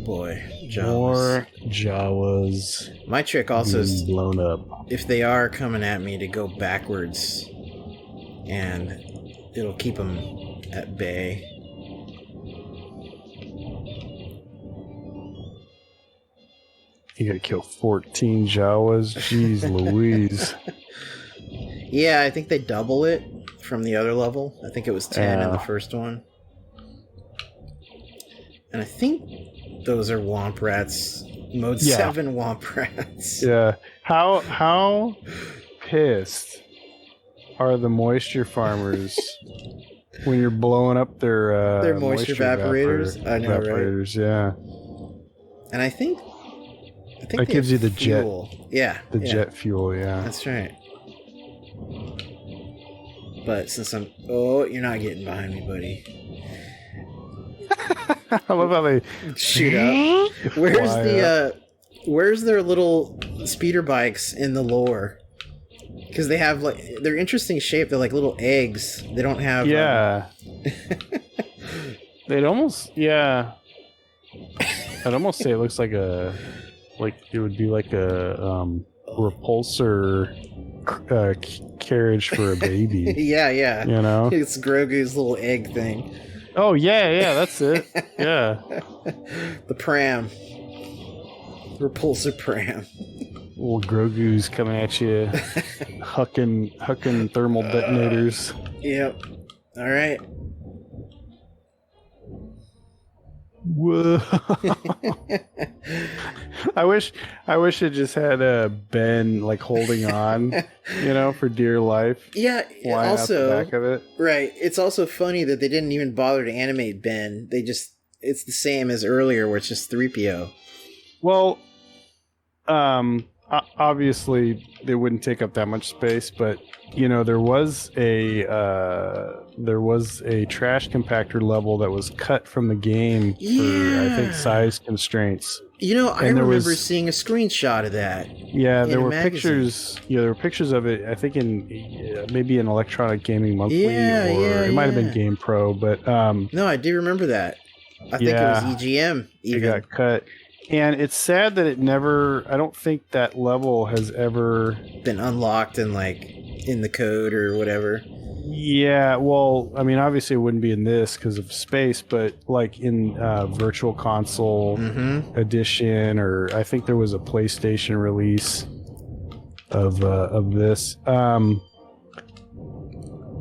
boy. Jawas. More Jawas. My trick also is blown up. if they are coming at me to go backwards, and it'll keep them at bay. You gotta kill 14 Jawas? Jeez Louise. Yeah, I think they double it from the other level. I think it was 10 in the first one. And I think those are Womp Rats. Mode 7 Womp Rats. Yeah. How pissed are the moisture farmers when you're blowing up their moisture evaporators? I know, evaporators, right? Yeah. And I think that gives you the fuel. jet. The jet fuel, yeah. That's right. But since you're not getting behind me, buddy. I love how they shoot up. Where's their little speeder bikes in the lore? Because they have they're interesting shape. They're like little eggs. They don't have they'd almost I'd almost say it looks like it would be like a repulsor carriage for a baby. Yeah. You know, it's Grogu's little egg thing. Oh yeah, that's it. Yeah, the pram, repulsor pram. Little Grogu's coming at you, hucking thermal detonators. Yep. All right. Whoa! I wish it just had Ben holding on, for dear life. Yeah. Flying out the back of it. Right. It's also funny that they didn't even bother to animate Ben. It's the same as earlier, where it's just 3PO. Well, obviously they wouldn't take up that much space, but there was a trash compactor level that was cut from the game for, I think, size constraints. I remember seeing a screenshot of that. Yeah, there were pictures. Yeah, there were pictures of it. I think in maybe in Electronic Gaming Monthly, it might have been Game Pro, but no, I do remember that. I think it was EGM. It got cut. And it's sad that it never... I don't think that level has ever... been unlocked in the code or whatever. Yeah, well, I mean, obviously it wouldn't be in this because of space, but in Virtual Console edition, or I think there was a PlayStation release of this.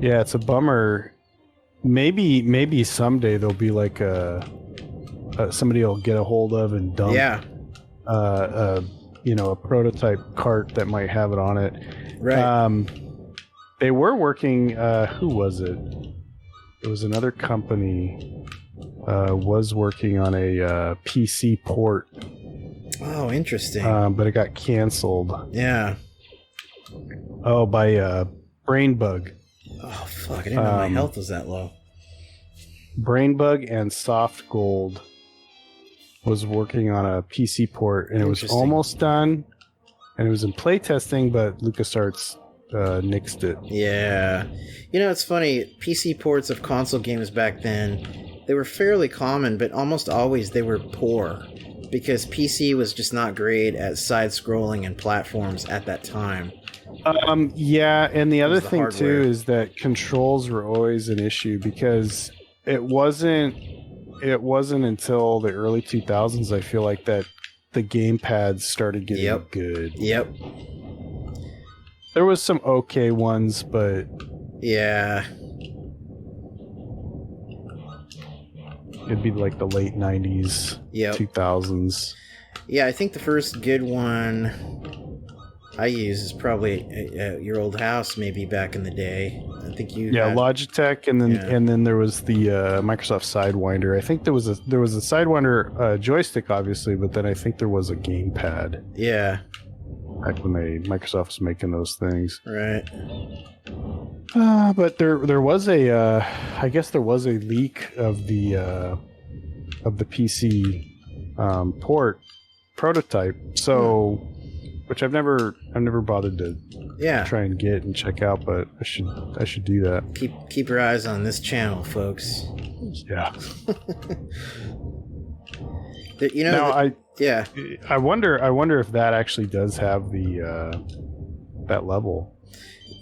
Yeah, it's a bummer. Maybe someday there'll be somebody will get a hold of and dump a prototype cart that might have it on it. Right. They were working, who was it? It was another company was working on a PC port. Oh, interesting. But it got canceled. Yeah. Oh, by Brainbug. Oh, fuck. I didn't know my health was that low. Brainbug and Soft Gold was working on a PC port, and it was almost done, and it was in playtesting, but LucasArts nixed it. Yeah. It's funny. PC ports of console games back then, they were fairly common, but almost always they were poor, because PC was just not great at side-scrolling and platforms at that time. Yeah, and the other thing, too, is that controls were always an issue, because it wasn't until the early 2000s, I feel like, that the gamepads started getting good. Yep. There was some okay ones, but... Yeah. It'd be the late 90s, 2000s. Yeah, I think the first good one I use is probably at your old house, maybe back in the day. I think you had... Logitech, and then there was the Microsoft Sidewinder. I think there was a Sidewinder joystick, obviously, but then I think there was a gamepad. Yeah. Back when Microsoft was making those things. Right. But there was I guess there was a leak of the PC port prototype. So, which I've never bothered to try and get and check out, but I should do that. Keep your eyes on this channel, folks. Yeah. You know, yeah. I wonder if that actually does have the that level.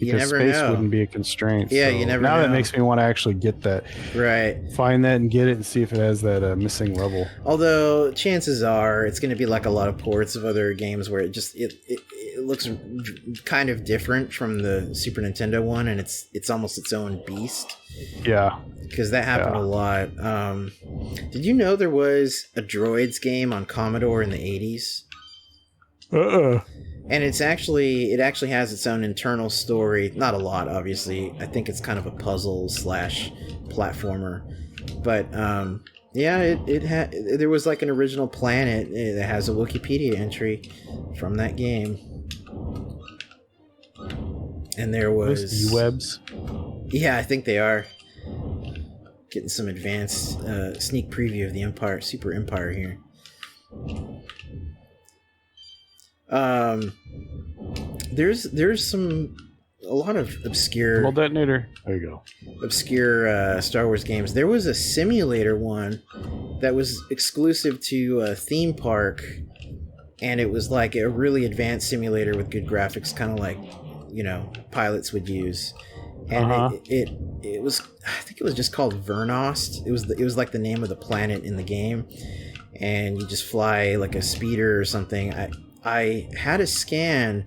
Because space wouldn't be a constraint. Yeah, so you never know. Now that makes me want to actually get that. Right. Find that and get it and see if it has that missing level. Although chances are it's going to be like a lot of ports of other games where it looks kind of different from the Super Nintendo one, and it's almost its own beast. Yeah. Because that happened a lot. Did you know there was a Droids game on Commodore in the 80s? And it actually has its own internal story. Not a lot, obviously. I think it's kind of a puzzle / platformer. But there was like an original planet that has a Wikipedia entry from that game. And there was webs. Yeah, I think they are. Getting some advanced sneak preview of the Super Empire here. There's a lot of obscure Well, detonator. There you go. Obscure Star Wars games. There was a simulator one that was exclusive to a theme park, and it was like a really advanced simulator with good graphics, kind of like, you know, pilots would use. And it was, I think it was just called Vernost. It was like the name of the planet in the game, and you just fly like a speeder or something. I had a scan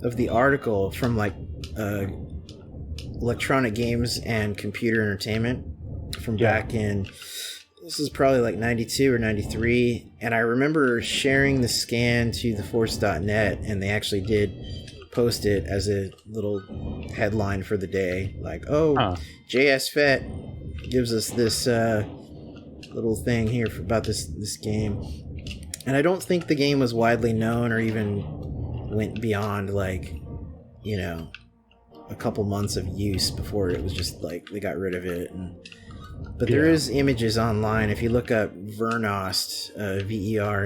of the article from like Electronic Games and Computer Entertainment from back in, this is probably like 92 or 93, and I remember sharing the scan to theforce.net, and they actually did post it as a little headline for the day, like, JS Fett gives us this little thing here about this game. And I don't think the game was widely known or even went beyond, like, you know, a couple months of use before it was just like they got rid of it. But there is images online. If you look up Vernost, Vernost,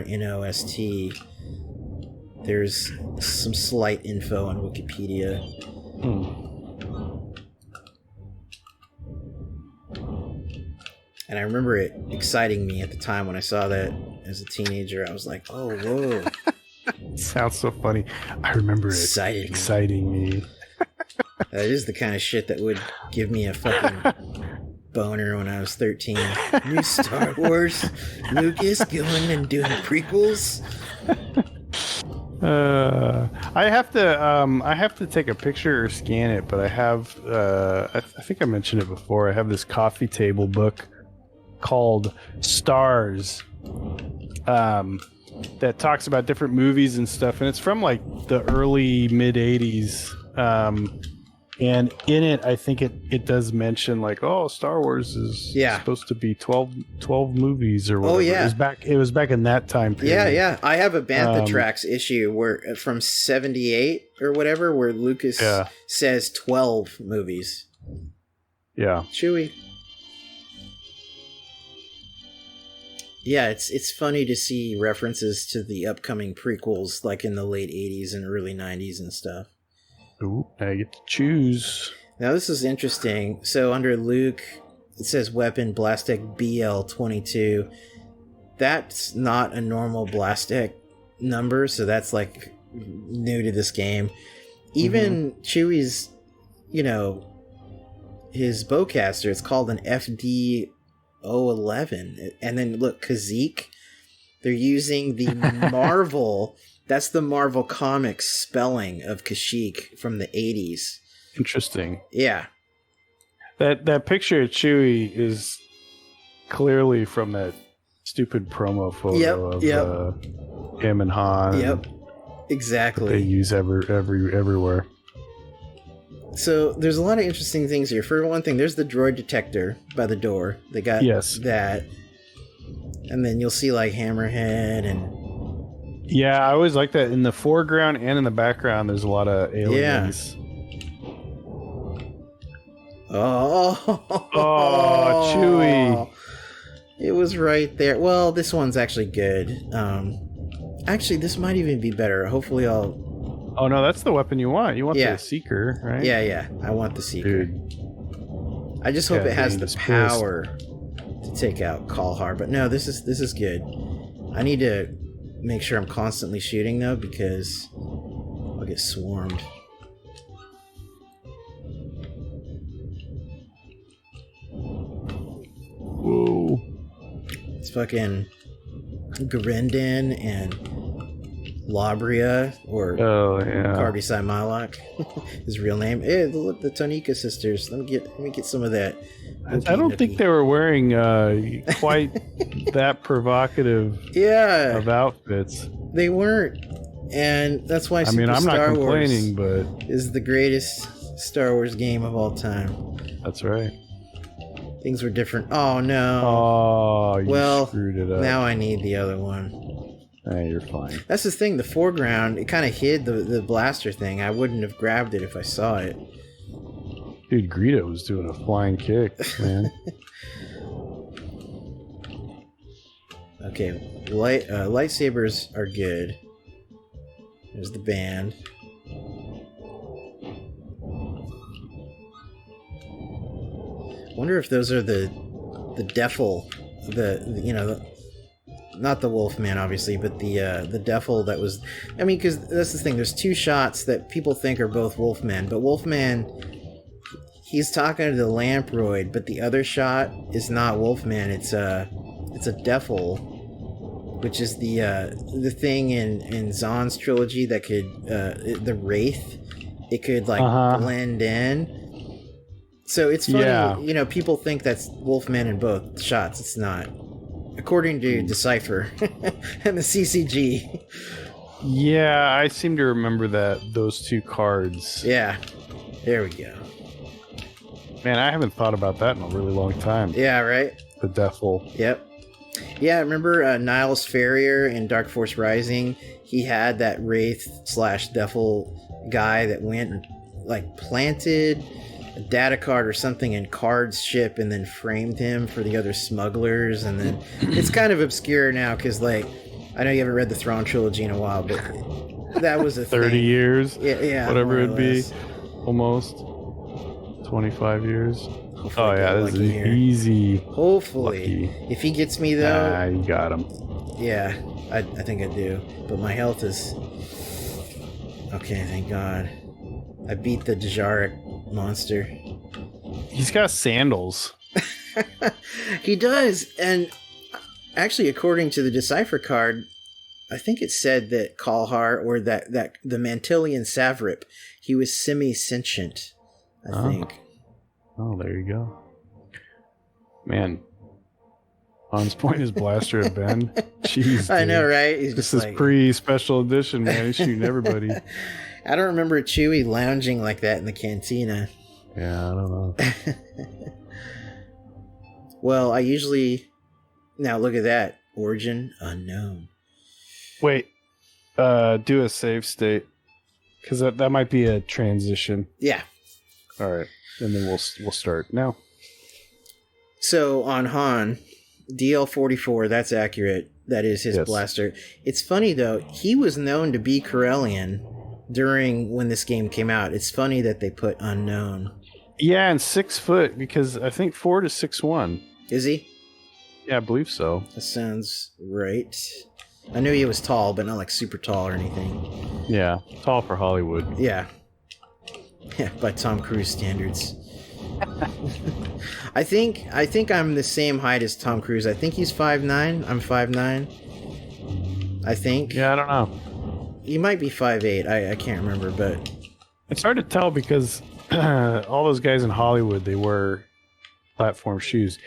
there's some slight info on Wikipedia. And I remember it exciting me at the time when I saw that as a teenager. I was like, oh, whoa. Sounds so funny. I remember it exciting me. That is the kind of shit that would give me a fucking boner when I was 13. New Star Wars, Lucas going and doing prequels. I have to take a picture or scan it, but I have I think I mentioned it before. I have this coffee table book called Stars that talks about different movies and stuff, and it's from like the early mid 80s, and in it I think it does mention like, Star Wars is supposed to be 12 movies or whatever. It was back in that time period. I have a Bantha Tracks issue where from 78 or whatever where Lucas says 12 movies. Chewie. Yeah, it's funny to see references to the upcoming prequels, like in the late 80s and early 90s and stuff. Ooh, I get to choose. Now, this is interesting. So, under Luke, it says weapon Blastek BL-22. That's not a normal Blastek number, so that's, like, new to this game. Even Chewie's, you know, his bowcaster, it's called an FD 011. And then look, Kashyyyk, they're using the Marvel, that's the Marvel Comics spelling of Kashyyyk from the 80s. Interesting. Yeah. That picture of Chewie is clearly from that stupid promo photo of him and Han. Yep. Exactly. They use everywhere. So there's a lot of interesting things here. For one thing, there's the droid detector by the door. They got that. And then you'll see like Hammerhead and... Yeah, I always like that. In the foreground and in the background, there's a lot of aliens. Oh, Chewie. It was right there. Well, this one's actually good. Actually, this might even be better. Hopefully I'll... Oh, no, that's the weapon you want. You want the Seeker, right? Yeah. I want the Seeker. Dude. I just hope it has the power to take out Kalhar. But no, this is good. I need to make sure I'm constantly shooting, though, because I'll get swarmed. Whoa. It's fucking Grendon and Labria, or Carbisai Malak, his real name. Hey, look, the Tonika sisters. Let me get some of that. I don't think they were wearing quite that provocative of outfits. They weren't, and that's why I'm not complaining, but is the greatest Star Wars game of all time. That's right. Things were different. Oh no! Oh, you screwed it up. Now I need the other one. Hey, you're fine. That's the thing. The foreground, it kind of hid the blaster thing. I wouldn't have grabbed it if I saw it. Dude, Greedo was doing a flying kick, man. Okay, lightsabers are good. There's the band. Wonder if those are the Defil, not the Wolfman, obviously, but the Defil that was... I mean, because that's the thing. There's two shots that people think are both Wolfmen, but Wolfman, he's talking to the Lamproid, but the other shot is not Wolfman. It's a Defil, which is the thing in Zahn's trilogy that could the Wraith. It could blend in. So it's funny, people think that's Wolfman in both shots. It's not. According to Decipher and the CCG. Yeah, I seem to remember those two cards. Yeah, there we go. Man, I haven't thought about that in a really long time. Yeah, right? The Defil. Yep. Yeah, remember Niles Ferrier in Dark Force Rising? He had that Wraith/Defil guy that went and planted a data card or something in Card's ship and then framed him for the other smugglers. And then it's kind of obscure now because, I know you haven't read the Thrawn trilogy in a while, but that was a 30 years? Yeah. Whatever it'd be. Almost. 25 years. Hopefully this is easy. Hopefully. Lucky. If he gets me, though... Nah, you got him. Yeah, I think I do. But my health is... Okay, thank God. I beat the Djarik monster. He's got sandals. He does, and actually, according to the Decipher card, I think it said that Kalhar, or that the Mantillian Savrip, he was semi-sentient, I think. Oh, there you go. Man, Han's point his blaster at Ben. Jeez, I know, right? This is pre-special edition, man. He's shooting everybody. I don't remember Chewie lounging like that in the cantina. Yeah, I don't know. Well, I usually... Now, look at that. Origin unknown. Wait. Do a save state. Because that might be a transition. Yeah. All right. And then we'll start now. So, on Han, DL-44, that's accurate. That is his blaster. It's funny, though. He was known to be Corellian when this game came out. It's funny that they put unknown. Yeah, and 6 foot, because I think Ford is 6'1". Is he? Yeah, I believe so. That sounds right. I knew he was tall, but not super tall or anything. Yeah, tall for Hollywood. Yeah. Yeah, by Tom Cruise standards. I think I'm the same height as Tom Cruise. I think he's 5'9". I'm 5'9". I think. Yeah, I don't know. He might be 5'8". I can't remember, but... It's hard to tell because all those guys in Hollywood, they wear platform shoes.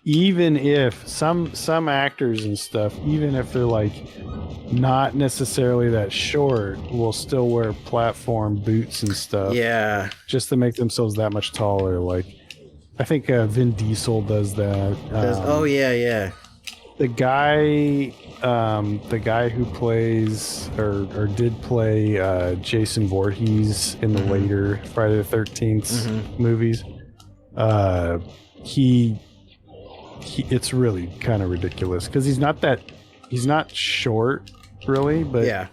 Even if some actors and stuff, even if they're not necessarily that short, will still wear platform boots and stuff. Yeah. Just to make themselves that much taller. I think Vin Diesel does that. Oh yeah. The guy who plays or did play Jason Voorhees in the later Friday the 13th movies, it's really kind of ridiculous because he's not short, really, but yeah.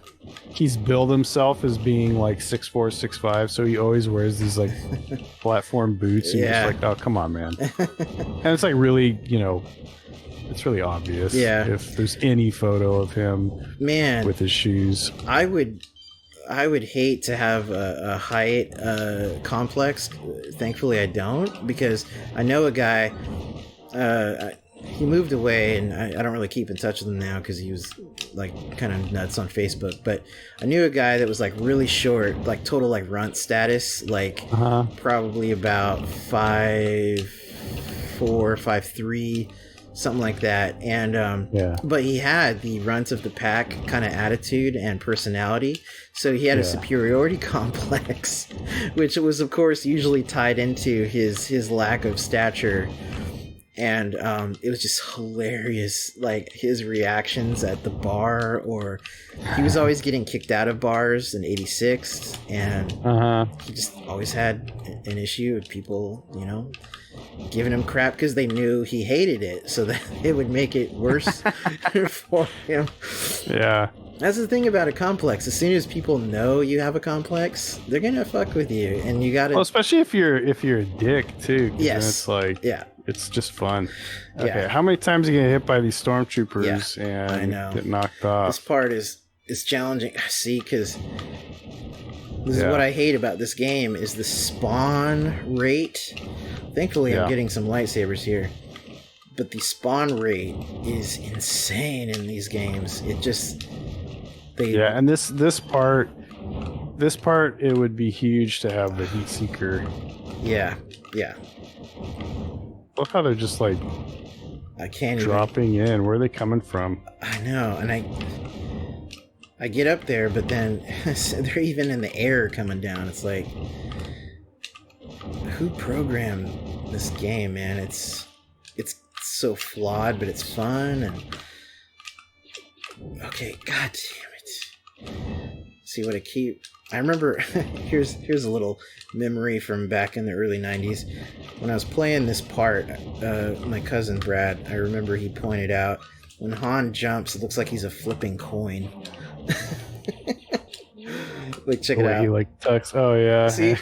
He's billed himself as being like 6'4", 6'5", so he always wears these like platform boots. And you're just like, oh, come on, man. And it's like really, it's really obvious. Yeah. If there's any photo of him, with his shoes, I would hate to have a height complex. Thankfully, I don't, because I know a guy. He moved away, and I don't really keep in touch with him now because he was like kind of nuts on Facebook. But I knew a guy that was like really short, like total like runt status, like probably about 5'4", 5'3", something like that. And but he had the runt of the pack kind of attitude and personality, so he had a superiority complex, which was of course usually tied into his lack of stature. And it was just hilarious, like his reactions at the bar, or he was always getting kicked out of bars in 86, and he just always had an issue with people, giving him crap because they knew he hated it, so that it would make it worse for him. Yeah. That's the thing about a complex. As soon as people know you have a complex, they're gonna fuck with you, and you gotta. Well, especially if you're a dick too. Yes. It's like it's just fun. Okay, Yeah. how many times are you get hit by these stormtroopers and get knocked off? This part is challenging. See, because this is what I hate about this game is the spawn rate. Thankfully, I'm getting some lightsabers here, but the spawn rate is insane in these games. It just and this part, it would be huge to have the heat seeker. Yeah. Look how they're just like I can't dropping in. Where are they coming from? I know, and I get up there, but then they're even in the air coming down. It's like, who programmed this game, man? It's so flawed, but it's fun. And okay, god damn it. See what I remember. here's a little memory from back in the early 90s when I was playing this part. My cousin Brad, I remember he pointed out when Han jumps, it looks like he's a flipping coin. Like, check it out. He like tucks. Oh yeah. See,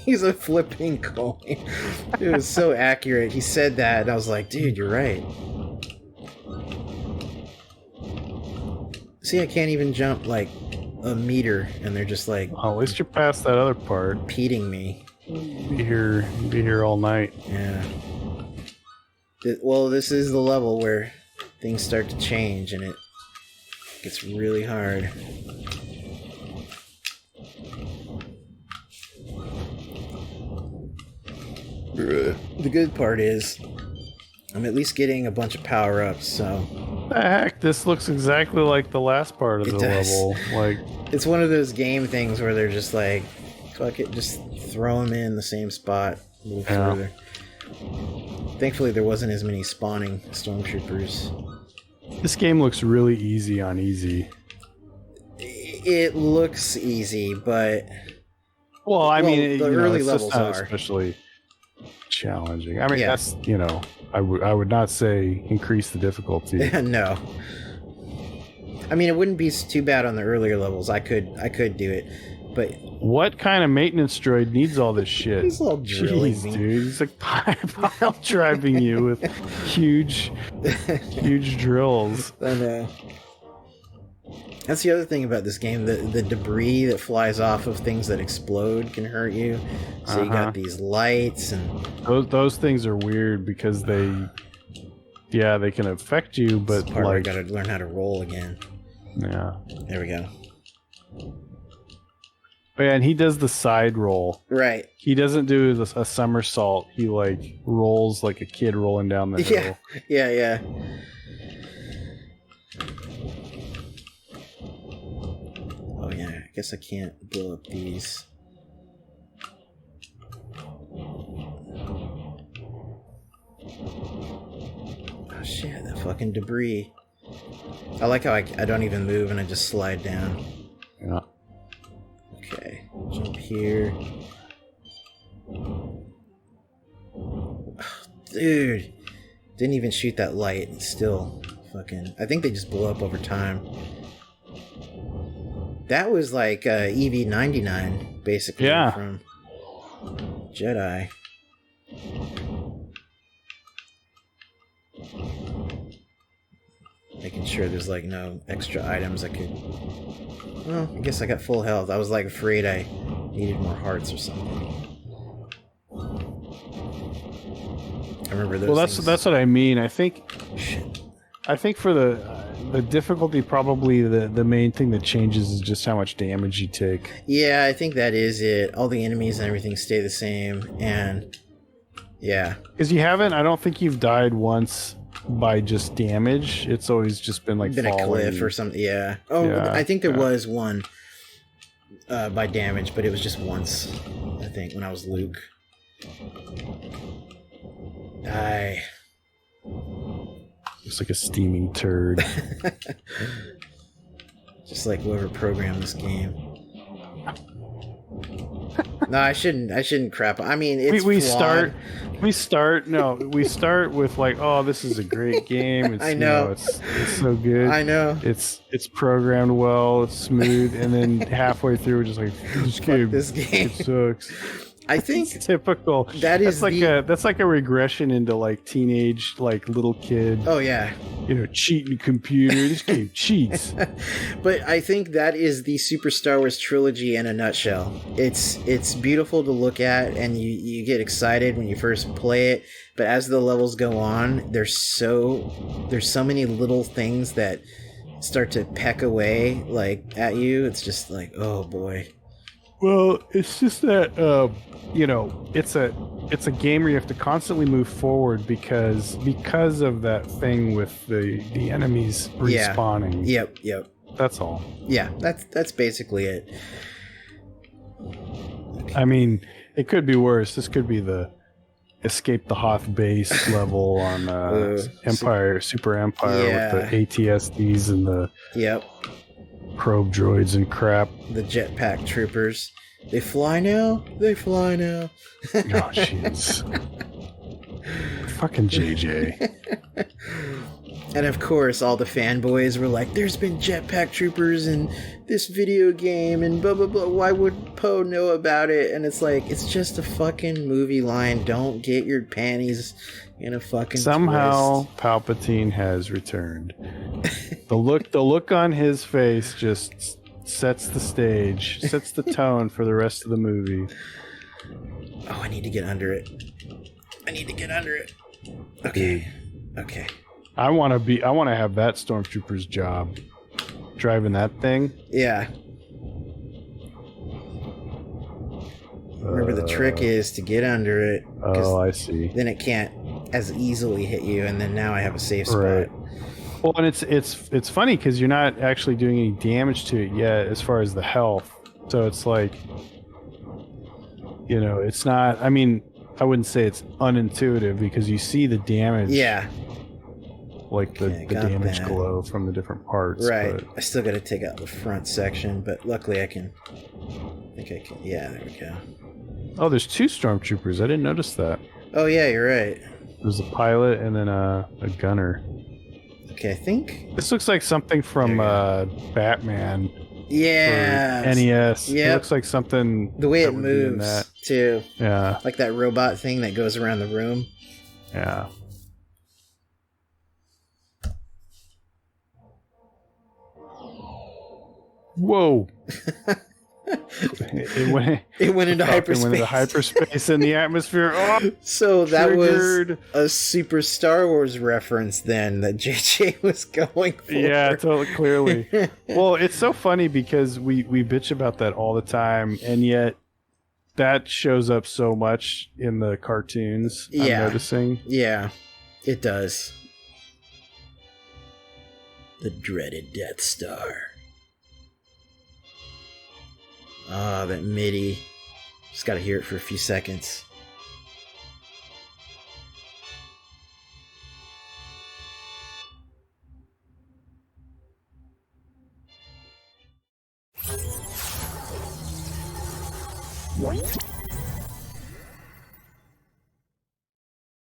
he's a flipping coin. It was so accurate. He said that, and I was like, dude, you're right. See, I can't even jump like a meter, and they're just like. Oh, at least you're past that other part. Impeding me. Be here all night. Yeah. Well, this is the level where things start to change, and it gets really hard. The good part is I'm at least getting a bunch of power-ups, so... The heck? This looks exactly like the last part of the level. Like, it's one of those game things where they're just like, fuck it, just throw them in the same spot, move further. Thankfully, there wasn't as many spawning stormtroopers. This game looks really easy on easy. It looks easy, but... Well, I mean, the early levels are especially challenging. I mean, that's, I would not say increase the difficulty. No. I mean, it wouldn't be too bad on the earlier levels. I could do it, but what kind of maintenance droid needs all this shit? He's all drilling me. Dude. He's like pile driving you with huge drills. I know. That's the other thing about this game. The debris that flies off of things that explode can hurt you. So you got these lights and... Those things are weird because they can affect you, but part where I gotta learn how to roll again. Yeah. There we go. Oh, yeah, and he does the side roll. Right. He doesn't do a somersault. He like rolls like a kid rolling down the hill. Yeah. Oh yeah, I guess I can't blow up these. Oh shit, that fucking debris. I like how I don't even move and I just slide down. Yeah. Okay, jump here. Oh, dude, didn't even shoot that light. It's still fucking... I think they just blow up over time. That was like EV99, basically, from Jedi. Making sure there's like no extra items I could... Well, I guess I got full health. I was like afraid I needed more hearts or something. I remember those. Well, things... that's what I mean. I think... Shit. I think for the difficulty, probably the main thing that changes is just how much damage you take. Yeah, I think that is it. All the enemies and everything stay the same, and yeah. Because I don't think you've died once by just damage. It's always just been like a cliff or something. Yeah. Oh, yeah, I think there was one by damage, but it was just once. I think when I was Luke. Die. It's like a steaming turd. Just like whoever programmed this game. No, I shouldn't crap. I mean, it's we flawed. We start with like, oh, this is a great game. It's, I know. It's so good. I know. It's programmed well. It's smooth, and then halfway through, we're just like, this game it sucks. I think it's typical. That's like a regression into like teenage, like little kid. Oh yeah. Cheating computer. This game cheats. But I think that is the Super Star Wars trilogy in a nutshell. It's beautiful to look at, and you get excited when you first play it. But as the levels go on, there's so many little things that start to peck away like at you. It's just like, oh boy. Well, it's just that it's a game where you have to constantly move forward because of that thing with the enemies respawning. Yep. That's all. Yeah, that's basically it. Okay. I mean, it could be worse. This could be the escape the Hoth base level on Super Empire with the ATSDs and the probe droids and crap. The jetpack troopers. They fly now? They fly now. Oh, jeez. Fucking JJ. And of course, all the fanboys were like, there's been jetpack troopers in this video game and blah, blah, blah. Why would Poe know about it? And it's like, it's just a fucking movie line. Don't get your panties in a fucking Somehow, twist. Palpatine has returned. The look on his face just sets the stage, sets the tone for the rest of the movie. Oh, I need to get under it. Okay. I want to have that stormtrooper's job, driving that thing. Yeah. Remember, the trick is to get under it. Oh, I see. Then it can't as easily hit you, and then now I have a safe spot. Right. Well, and it's funny because you're not actually doing any damage to it yet as far as the health. So it's like, it's not... I mean, I wouldn't say it's unintuitive because you see the damage. Yeah. Like the damage glow from the different parts. Right. But... I still got to take out the front section, but luckily I can... Yeah, there we go. Oh, there's 2 stormtroopers. I didn't notice that. Oh, yeah, you're right. There's a pilot and then a gunner. Okay, I think... This looks like something from Batman. Yeah. For NES. Yeah. It looks like something... The way it moves, too. Yeah. Like that robot thing that goes around the room. Yeah. Whoa. It went into hyperspace in the atmosphere. Oh, so that was a Super Star Wars reference then that JJ was going for. Yeah, totally, clearly. Well, it's so funny because we bitch about that all the time, and yet that shows up so much in the cartoons. I'm noticing. Yeah, it does. The dreaded Death Star. Ah, that MIDI. Just gotta hear it for a few seconds. What?